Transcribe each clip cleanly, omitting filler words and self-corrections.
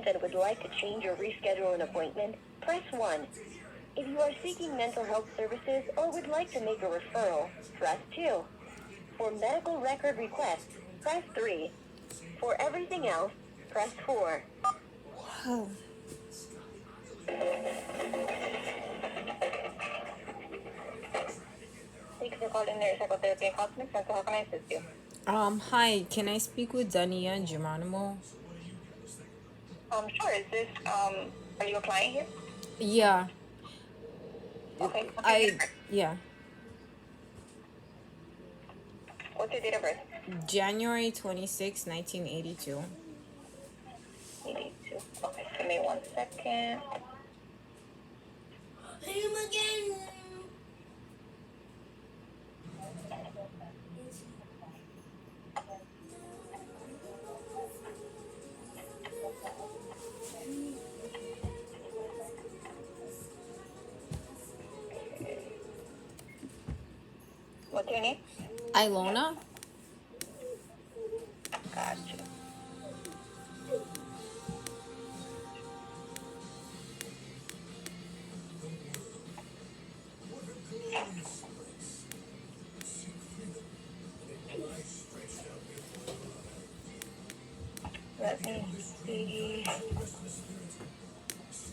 patient and would like to change or reschedule an appointment, press 1. If you are seeking mental health services or would like to make a referral, press 2. For medical record requests, press 3. For everything else, press 4. Oh. Thank you for calling the Psychotherapy and Counseling Center. How can I assist you? Hi, can I speak with Dania Geronimo? Sure. Is this, are you a client here? Yeah, Okay. yeah, What's your date of birth? January 26, 1982. 82. Okay, give me 1 second. Him again. What's your name? Ilona? Gotcha. Let me see.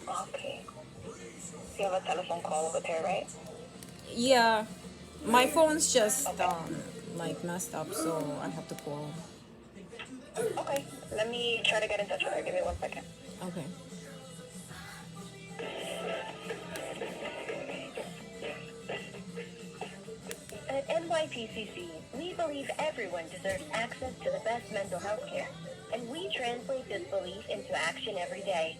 Okay. You have a telephone call with her, right? Yeah, my phone's just like messed up, so I have to call. Okay. Let me try to get in touch with her. Give me 1 second. Okay. At NYPCC, we believe everyone deserves access to the best mental health care, and we translate this belief into action every day.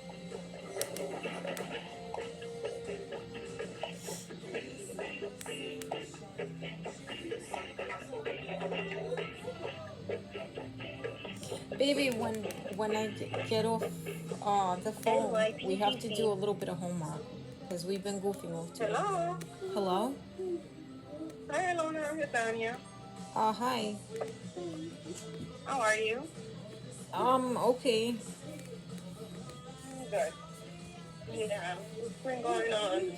Baby, when I get off the phone, we have to do a little bit of homework because we've been goofing off today. Hello? Hello? Hi, Ilona. I'm Tanya. Hi. How are you? Okay. Good. Yeah. What's been going on?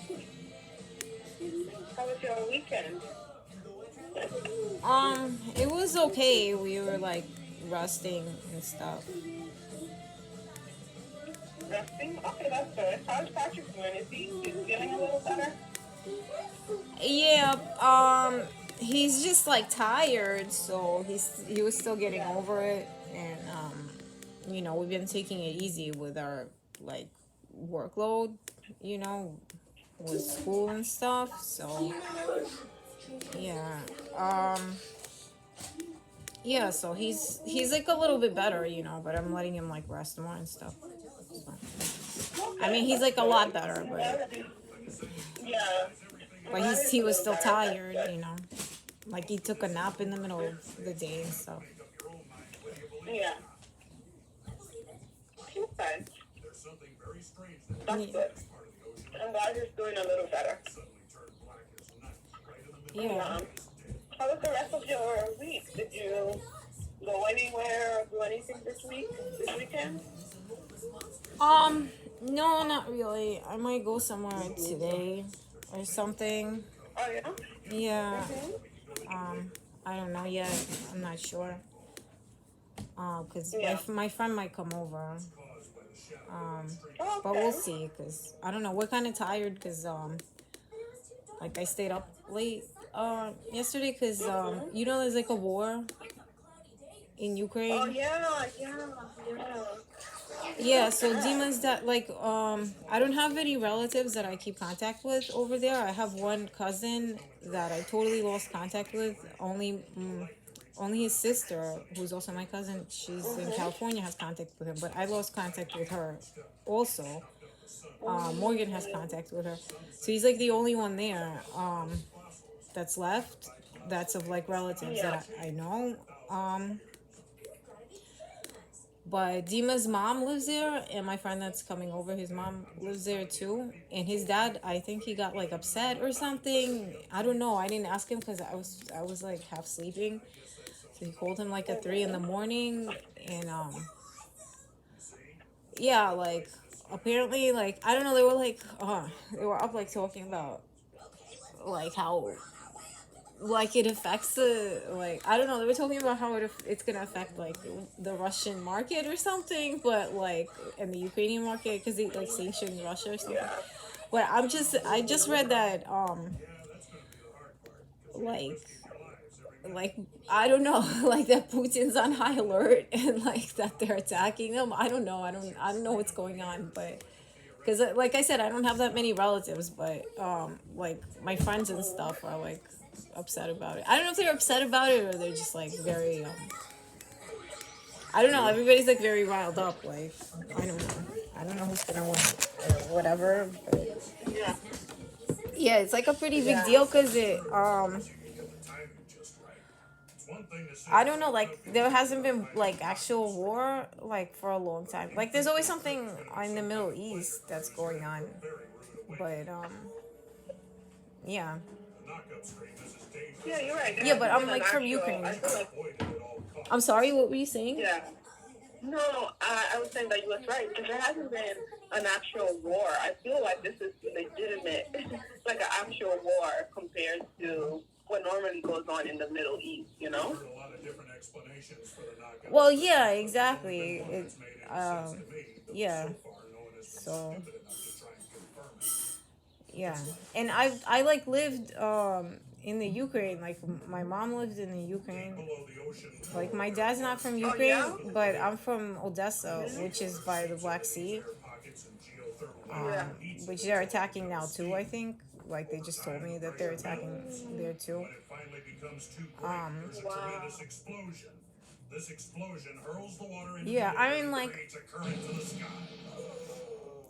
How was your weekend? It was okay. We were like resting and stuff. Resting? Okay, that's good. How's Patrick doing? Is he feeling a little better? Yeah, he's just like tired, so he was still getting over it, and we've been taking it easy with our like workload, with school and stuff. So yeah, yeah. So he's like a little bit better, but I'm letting him like rest more and stuff. So, I mean, he's like a lot better, Yeah. but he was still tired, Like he took a nap in the middle of the day and stuff. Yeah. Okay. That's Yeah. good. I'm glad he's doing a little better. Yeah. How was the rest of your week? Did you go anywhere or do anything this weekend? No, not really. I might go somewhere today or something. Oh, yeah? Yeah. Mm-hmm. I don't know yet. I'm not sure. Cause Yeah. my friend might come over. Oh, But okay. we'll see. Cause I don't know. We're kind of tired. Cause like I stayed up late yesterday. Cause there's like a war in Ukraine. Oh, yeah. Yeah, so Dima's that like I don't have any relatives that I keep contact with over there. I have one cousin that I totally lost contact with. Only his sister, who's also my cousin, she's in California, has contact with him, but I lost contact with her also. Morgan has contact with her. So he's like the only one there that's left that's of like relatives that I know. But Dima's mom lives there, and my friend that's coming over, his mom lives there too. And his dad, I think he got like upset or something. I don't know. I didn't ask him because I was like half sleeping. So he called him like at 3 in the morning, and yeah, like apparently, like I don't know, they were up like talking about like how like it affects the like I don't know, they were talking about how it's gonna affect like the Russian market or something, but like and the Ukrainian market because they like sanctioned Russia or something. Yeah. But I just read that like like I don't know, like that Putin's on high alert and like that they're attacking them. I don't know. I don't know what's going on, but because like I said, I don't have that many relatives, but like my friends and stuff are like upset about it. I don't know if they're upset about it or they're just like very I don't know. Everybody's like very riled up. Like I don't know. I don't know who's gonna win or whatever. But Yeah. yeah, it's like a pretty big Yeah. deal because it I don't know, like there hasn't been like actual war like for a long time. Like there's always something in the Middle East that's going on. But yeah. Yeah, you're right. There Yeah, but hasn't I'm been an like from actual. Ukraine. I feel like. I'm sorry, what were you saying? Yeah. No, I was saying that you was right because there hasn't been an actual war. I feel like this is legitimate, like an actual war compared to what normally goes on in the Middle East. You know? Well, yeah, exactly. Yeah. So yeah, and I like lived in the Ukraine. Like my mom lived in the Ukraine. Like my dad's not from Oh Ukraine, yeah. but I'm from Odessa, which is by the Black Sea. Yeah. Which they're attacking now too. I think. Like they just told me that they're attacking there too. Um, Wow. yeah, I mean like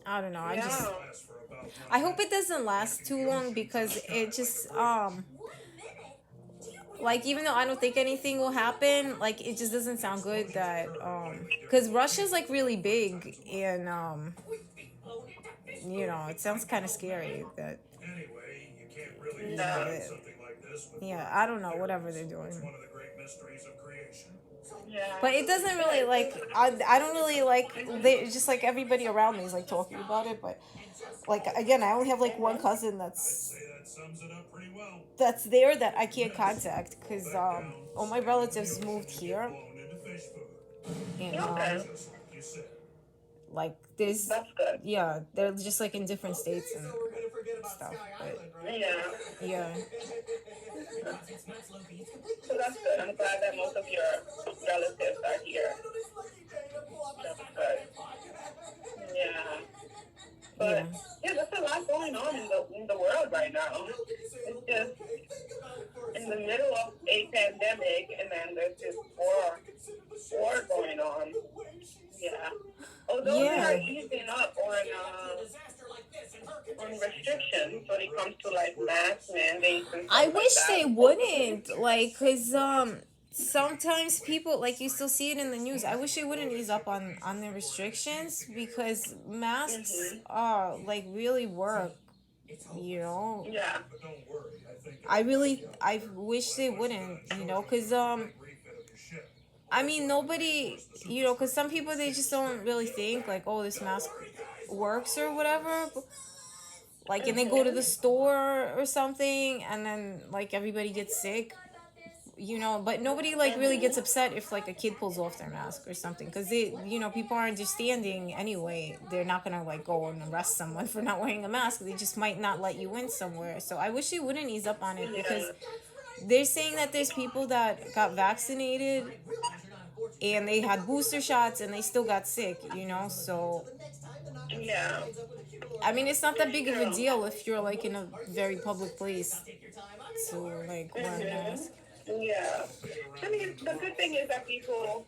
I don't know. Yeah. I hope it doesn't last too long because it just like even though I don't think anything will happen, like it just doesn't sound good that because Russia's like really big and you know it sounds kind of scary that you know Yeah. yeah I don't know whatever they're doing. Yeah. But it doesn't really like I don't really like they just like everybody around me is like talking about it, but like again I only have like one cousin that's there that I can't contact because all my relatives moved here and Okay. like there's That's good. yeah they're just like in different states and stuff, but Yeah. yeah So that's good. I'm glad that most of your relatives are here. That's good. Yeah. yeah But yeah, there's a lot going on in the world right now. It's just in the middle of a pandemic, and then there's this war going on. Yeah. Although they are yeah easing up on restrictions when it comes to like mask mandates and I stuff like wish that. they wouldn't like because sometimes people like you still see it in the news. I wish they wouldn't ease up on the restrictions because masks like really work, you know. Yeah. I wish they wouldn't, you know, because I mean nobody, you know, because some people they just don't really think like oh this mask works or whatever, like and they go to the store or something and then like everybody gets sick, you know, but nobody like really gets upset if like a kid pulls off their mask or something because they, you know, people are understanding anyway. They're not gonna like go and arrest someone for not wearing a mask. They just might not let you in somewhere. So I wish they wouldn't ease up on it because they're saying that there's people that got vaccinated and they had booster shots and they still got sick, you know. So Yeah. I mean it's not that big of a deal if you're like in a very public place to like wear a mask. Yeah. I mean, the good thing is that people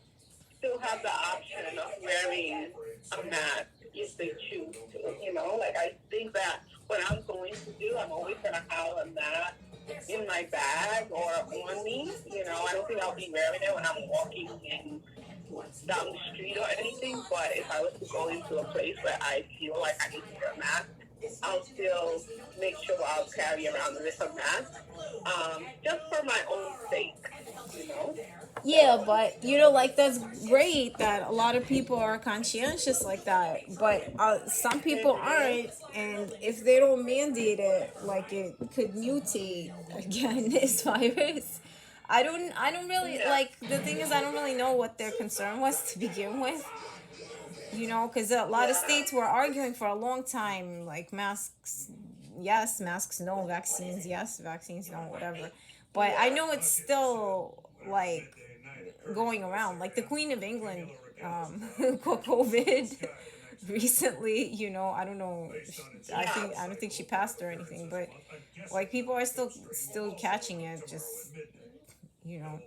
still have the option of wearing a mask if they choose to. You know, like I think that what I'm going to do, I'm always going to have a mask in my bag or on me. You know, I don't think I'll be wearing it when I'm walking down the street or anything. But if I was to go into a place where I feel like I need to wear a mask, I'll still make sure I'll carry around with a mask, just for my own sake, you know? Yeah, but like that's great that a lot of people are conscientious like that. But some people aren't, and if they don't mandate it, like it could mutate again. This virus. I don't really Yeah. like. The thing is, I don't really know what their concern was to begin with. Because a lot of Yeah. states were arguing for a long time, like masks, yes, masks no, vaccines yes, vaccines no, whatever. But I know it's still like going around. Like the Queen of England caught COVID recently. I don't know. I don't think she passed or anything, but like people are still catching it. Just you know,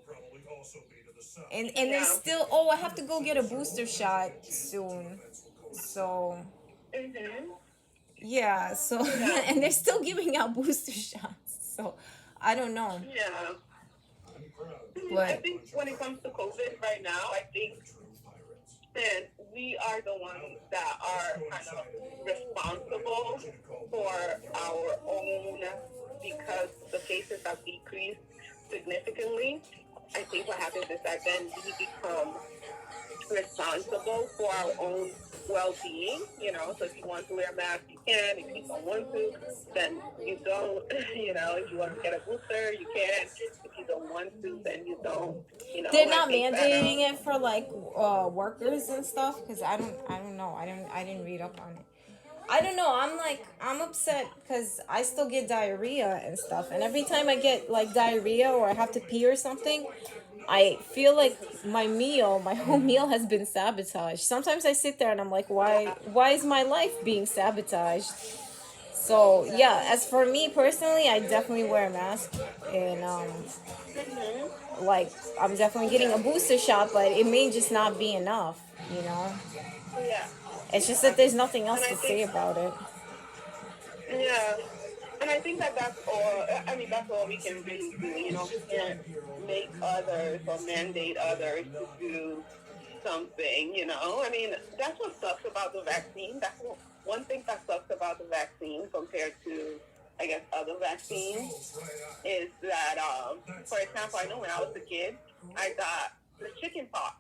and there's Yeah. still. Oh, I have to go get a booster shot soon. So Mhm. yeah, so Yeah. and they're still giving out booster shots. So I don't know, Yeah. I but think when it comes to COVID right now, I think that we are the ones that are kind of responsible for our own, because the cases have decreased significantly. I think what happens is that then we become responsible for our own well-being. So if you want to wear a mask, you can. If you don't want to, then you don't. If you want to get a booster, you can. If you don't want to, then you don't. they're I not think that mandating it for like workers and stuff. Because I don't know. I didn't read up on it. I don't know. I'm upset because I still get diarrhea and stuff, and every time I get like diarrhea or I have to pee or something, I feel like my whole meal has been sabotaged. Sometimes I sit there and I'm like, why is my life being sabotaged? So yeah, as for me personally, I definitely wear a mask, and Mhm. like I'm definitely getting a Yeah. booster shot, but it may just not be enough. You know, Yeah. it's just that Yeah. there's nothing And else I to say think, about it. yeah. And I think that that's all. I mean, that's all we can really do. We can't make others or mandate others to do something. I mean, that's what sucks about the vaccine. That's one thing that sucks about the vaccine compared to, I guess, other vaccines is that, for example, I know when I was a kid, I got the chickenpox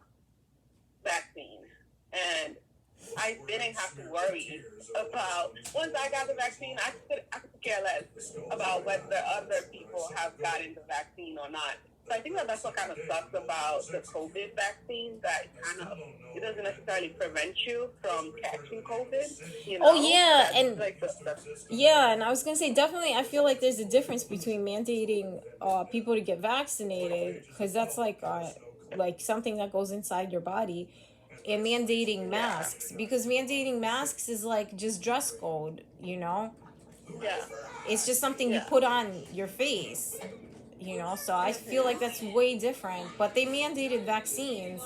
vaccine, and I didn't have to worry about, once I got the vaccine, I could care less about whether other people have gotten the vaccine or not. So I think that that's what kind of sucks about the COVID vaccine, that it doesn't necessarily prevent you from catching COVID. Oh yeah, That's and like yeah, and I was gonna say definitely. I feel like there's a difference between mandating people to get vaccinated, because that's like something that goes inside your body, and mandating yeah, masks, because mandating masks is like just dress code. yeah, It's just something you yeah. put on your face. So I feel like that's way different. But they mandated vaccines.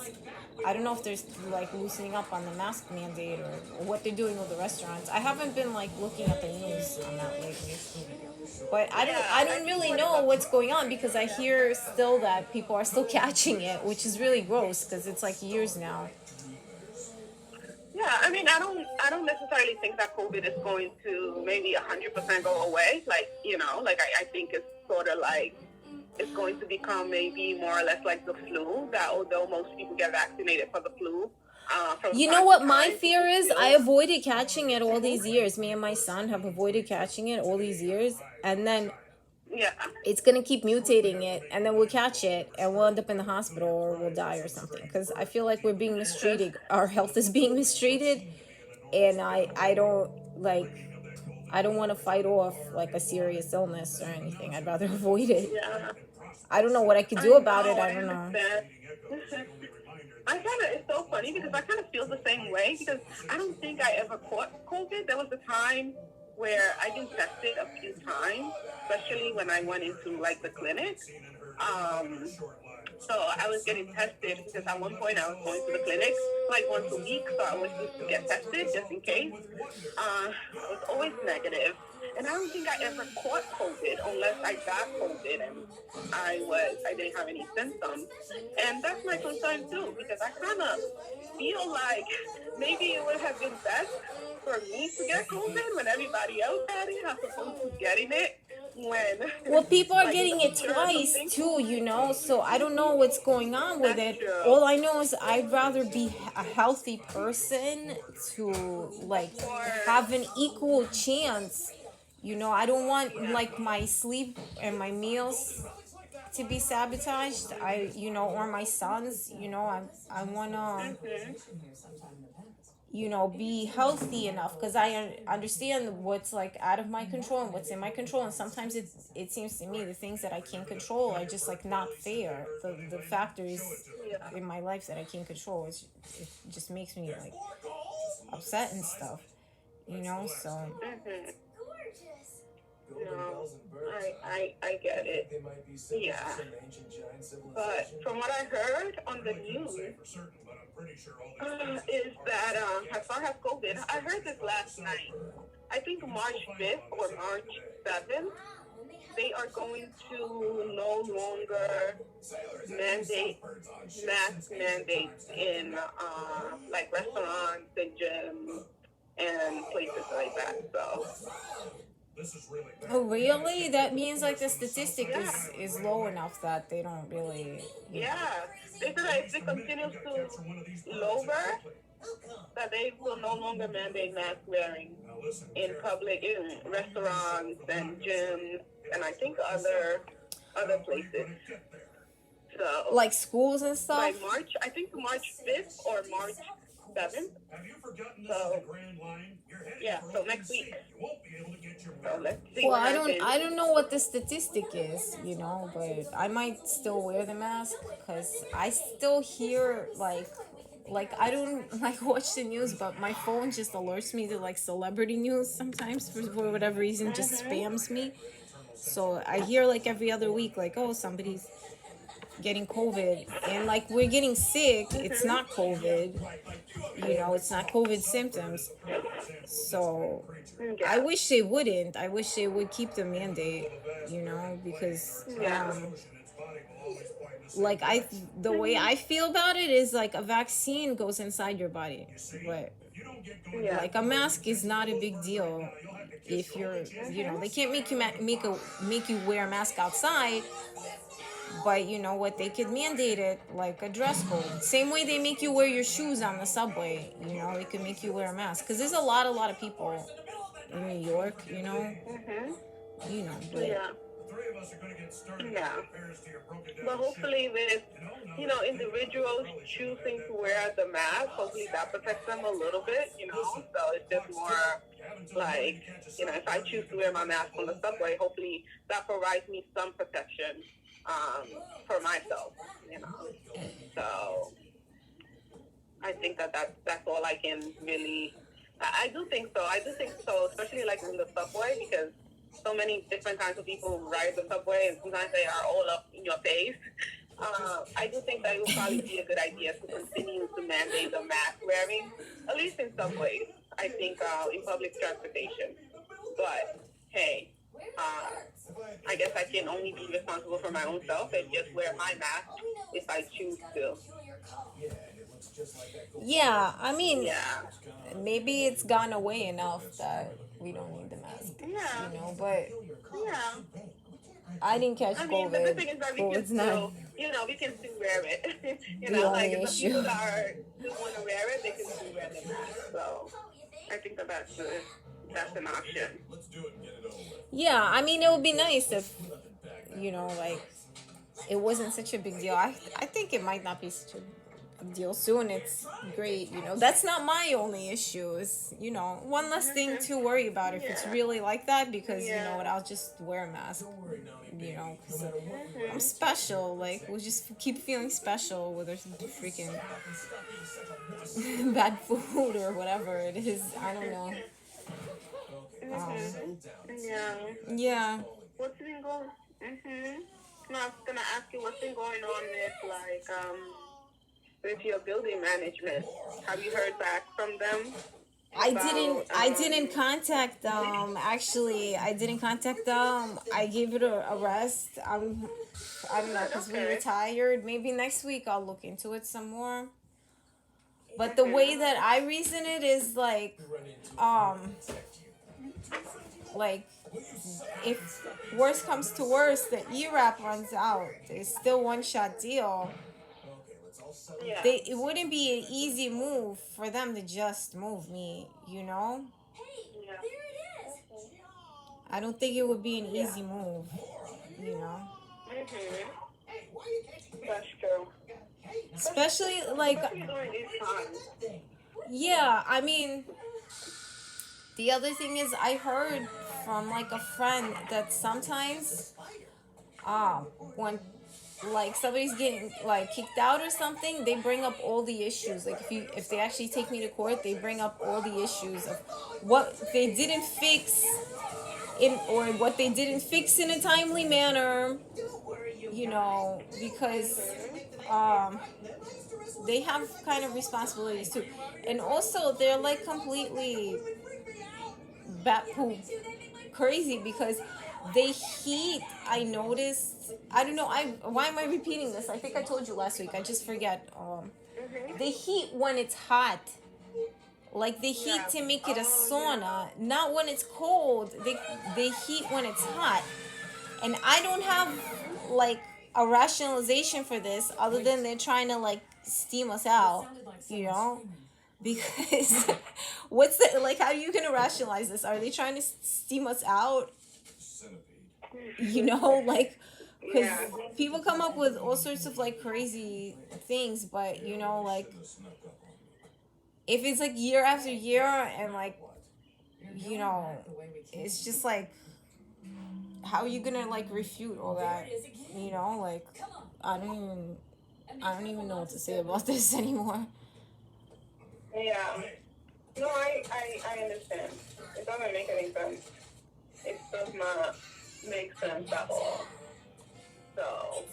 I don't know if there's like loosening up on the mask mandate, or what they're doing with the restaurants. I haven't been like looking at the news on that lately. But I don't Yeah, I and I don't think really what it know does, what's going on, because I hear still that people are still catching it, which is really gross because it's like years now. yeah, I mean, I don't necessarily think that COVID is going to maybe 100% go away. I think it's sort of like it's going to become maybe more or less like the flu. That although most people get vaccinated for the flu, from You know time to what my time, fear people is? I still. avoided catching it all Mhm. these years. Me and my son have avoided catching it all these years. And then Yeah, it's going to keep mutating it. And then we'll catch it and we'll end up in the hospital or we'll die or something. Because I feel like we're being mistreated. Our health is being mistreated. And I don't like, I don't want to fight off like a serious illness or anything. I'd rather avoid it. yeah. I don't know what I could I do about it. know. I I don't know. understand. It's so funny because I kind of feel the same way, because I don't think I ever caught COVID. There was a time where I been tested a few times, especially when I went into like the clinic. Um, so I was getting tested because at one point I was going to the clinic like once a week, so I was just to get tested just in case. I was always negative, and I don't think I ever caught COVID unless I got COVID and I didn't have any symptoms, and that's my concern too, because I kind of feel like maybe it would have been best for me to get COVID when everybody else had it, as opposed to getting it when. Well, people are Like getting it teacher or twice something. too, you know, so I don't know what's going on with That's it. true. All I know is I'd rather be a healthy person to like Of course. have an equal chance. You know, I don't want Yeah. like my sleep and my meals to be sabotaged. You know, or my sons, you know, I want to Mhm. you know, be healthy enough, because understand what's like out of my control and what's in my control, and sometimes it seems to me the things that I can't control are just like not fair. The factors Yeah. in my life that I can't control, it just makes me like upset and stuff, you know. So Mhm. No, I get it. Yeah. But from what I heard on the news, is that as far as COVID, I heard this last night. I think March 5th or March 7th, they are going to no longer mandate mask mandates in like restaurants and gyms and places like that. So oh really? That means like the statistic yeah, is low enough that they don't really, you know. yeah. They said that if it continues to lower, that they will no longer mandate mask wearing in public, in restaurants and gyms, and I think other places. So Like schools and by stuff. March, I think March 5th or March 7th. So yeah, so next week. So let's see Well, what I happens. don't know what the statistic is, you know, but I might still wear the mask because I still hear like I don't like watch the news, but my phone just alerts me to like celebrity news sometimes for whatever reason, just spams me. So I hear like every other week, like, oh, somebody's getting COVID, and like we're getting sick. It's not COVID, you know, it's not COVID symptoms. So I Yeah. wish they wouldn't. I wish they would keep the mandate, you know, because Yeah. like the way I feel about it is like a vaccine goes inside your body, but Yeah. like a mask is not a big deal if you're, you know, they can't make you make you wear a mask outside, but you know what, they could mandate it like a dress code, same way they make you wear your shoes on the subway, you know, they could make you wear a mask because there's a lot of people in New York, you know, you know, but Yeah. Yeah. But hopefully with, individuals choosing to wear the mask, hopefully that protects them a little bit, so it's just more like, if I choose to wear my mask on the subway, hopefully that provides me some protection for myself, so I think that's all I can really, I do think so. I do think so, especially like in the subway, because so many different kinds of people ride the subway, and sometimes they are all up in your face. I do think that it would probably be a good idea to continue to mandate the mask wearing, at least in subways. I think in public transportation. But hey, I guess I can only be responsible for my own self and just wear my mask if I choose to. yeah, I mean, Yeah. maybe it's gone away enough that we don't need the mask, Yeah. you know, but Yeah. I didn't catch I COVID. mean, the good thing is that we so can it's not still, we can still wear it. the only like if the issue. people that are still want to wear it, they can still wear the mask. So I think that's an option. Yeah, I mean, it would be nice if, you know, like it wasn't such a big deal. I think it might not be such a big deal soon. It's great, you know. That's not my only issue. Is, you know, one less thing to worry about if it's really like that, because you know what, I'll just wear a mask. You know, 'cause I'm special. Like, we'll just keep feeling special with our freaking bad food or whatever it is. I don't know. Yeah. Yeah. What's been going? No, I was gonna ask you what's been going on with your building management. Have you heard back from them? I didn't contact them. Actually, I didn't contact them. I gave it a rest. I don't know, because we retired. Maybe next week I'll look into it some more. But the way that I reason it is like, like, if worst comes to worst, the ERAP runs out, there's still one shot deal. Yeah. It wouldn't be an easy move for them to just move me, you know? Yeah. I don't think it would be an easy move, you know? Mhm. That's true. Especially, like, Especially during these times. yeah, I mean, the other thing is, I heard from, like, a friend that sometimes, when, like, somebody's getting, like, kicked out or something, they bring up all the issues. Like, if they actually take me to court, they bring up all the issues of what they didn't fix or what they didn't fix in a timely manner, you know, because they have kind of responsibilities too. And also, they're, like, completely bat poop crazy because they heat. I noticed. I don't know. Why am I repeating this? I think I told you last week. I just forget. They heat when it's hot. Like, they heat to make it a sauna, not when it's cold. They heat when it's hot, and I don't have, like, a rationalization for this other than they're trying to, like, steam us out, you know. Because what's the, like, how are you gonna rationalize this? Are they trying to steam us out? You know, like, because people come up with all sorts of, like, crazy things, but, you know, like, if it's, like, year after year and, like, you know, it's just like, how are you gonna, like, refute all that? You know, like, I don't even know what to say about this anymore. Yeah. No, I understand. It doesn't make any sense. It does not make sense at all. So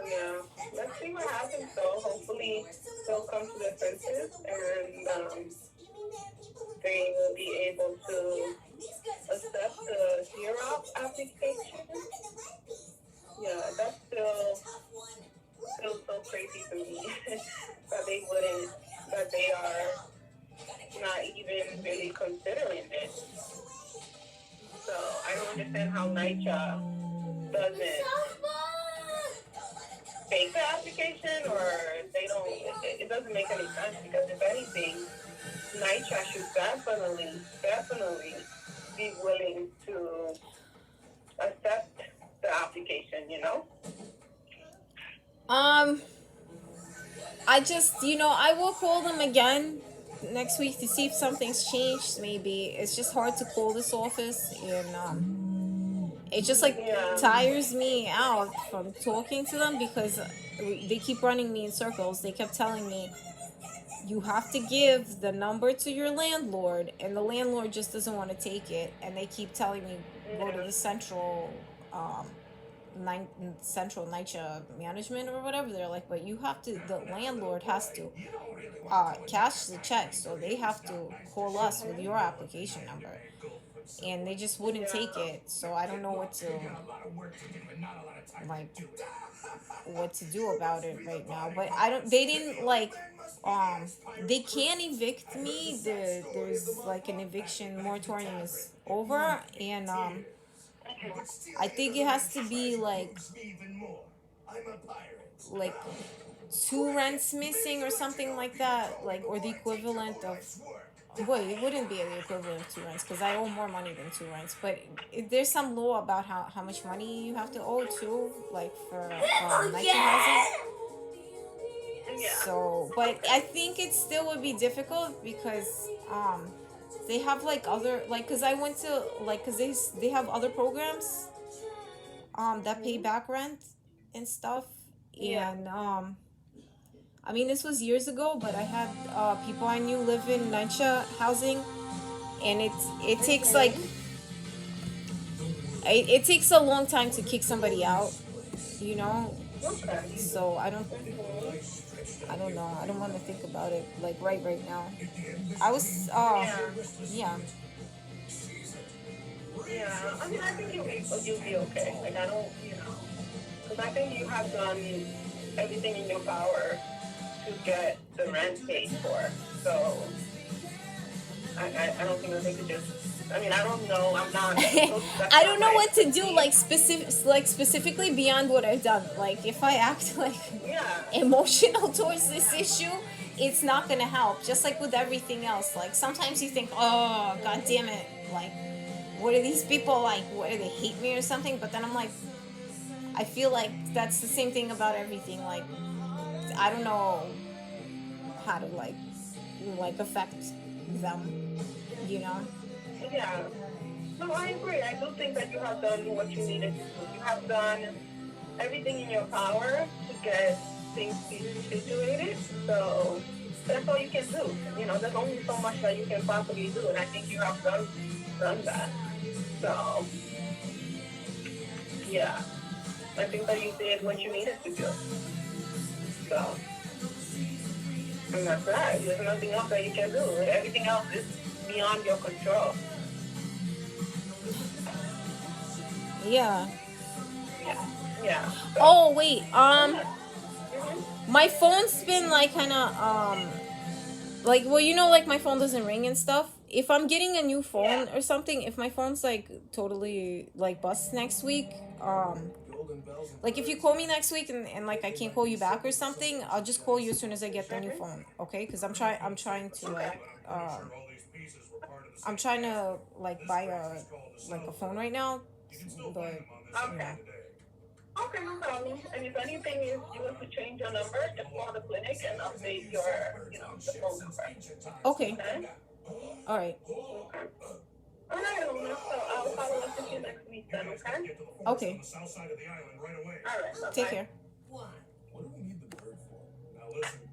yeah. Let's see what happens though. Hopefully they'll come to their senses and they will be able to accept the HEROP application. Yeah, that's still so crazy to me that they wouldn't, that they are not even really considering it. So I don't understand how NYCHA doesn't take the application, or they don't, it doesn't make any sense, because if anything, NYCHA should definitely be willing to accept the application, you know? I just, you know, I will call them again next week to see if something's changed. Maybe it's just hard to call this office, and it just, like, tires me out from talking to them because they keep running me in circles. They kept telling me, you have to give the number to your landlord, and the landlord just doesn't want to take it, and they keep telling me, go to the central NYCHA management or whatever. They're like, but you have to, the landlord has to cash the check, so they have to call us with your application number, and they just wouldn't take it. So I don't know what to do about it right now. But they didn't, like, they can't evict me. There's like an eviction moratorium is over, and I think it has to be like 2 rents missing or something like that, like, or the equivalent of. Well, it wouldn't be the equivalent of 2 rents because I owe more money than 2 rents. But there's some law about how much money you have to owe too, like, for NYCHA housing. So, but I think it still would be difficult because they have, like, other, like, because I went to, like, because they have other programs that pay back rent and stuff. And I mean, this was years ago, but I had people I knew live in NYCHA housing, and it takes, like, it takes a long time to kick somebody out, you know. So I don't know. I don't want to think about it, like, right now. I was yeah. Yeah, I mean, I think you'll be okay. Like, I don't, you know, because I think you have done everything in your power to get the rent paid for. So I don't think that they could just. I mean, I don't know. I'm not. I don't know what to do, like specifically beyond what I've done. Like if I act like Yeah. emotional towards this issue, it's not gonna help. Just like with everything else. Like sometimes you think, oh god damn it, like what are these people like? What do they hate me or something? But then I'm like, I feel like that's the same thing about everything. Like I don't know how to like affect them, you know? Yeah. No, I agree. I do think that you have done what you needed to do. You have done everything in your power to get things situated. So that's all you can do. You know, there's only so much that you can possibly do, and I think you have done that. So yeah, I think that you did what you needed to do. So, and that's that. There's nothing else that you can do. Everything else is beyond your control. Yeah. Yeah. Yeah. So, Oh wait, mhm. my phone's been like kind of like, well, you know, like my phone doesn't ring and stuff. If I'm getting a new phone or something, if my phone's like totally like bust next week, like if you call me next week and like I can't call you back or something, I'll just call you as soon as I get the new phone, okay? Because I'm trying to like I'm trying to like buy a phone right now, but you know. Okay, no problem. And if anything is you want to change your number, just call the clinic and update your, the phone number. Okay. Okay? All right. Okay. All right, Luna. So I'll follow up with you next week then, okay? Okay. All right. Bye-bye. Take care.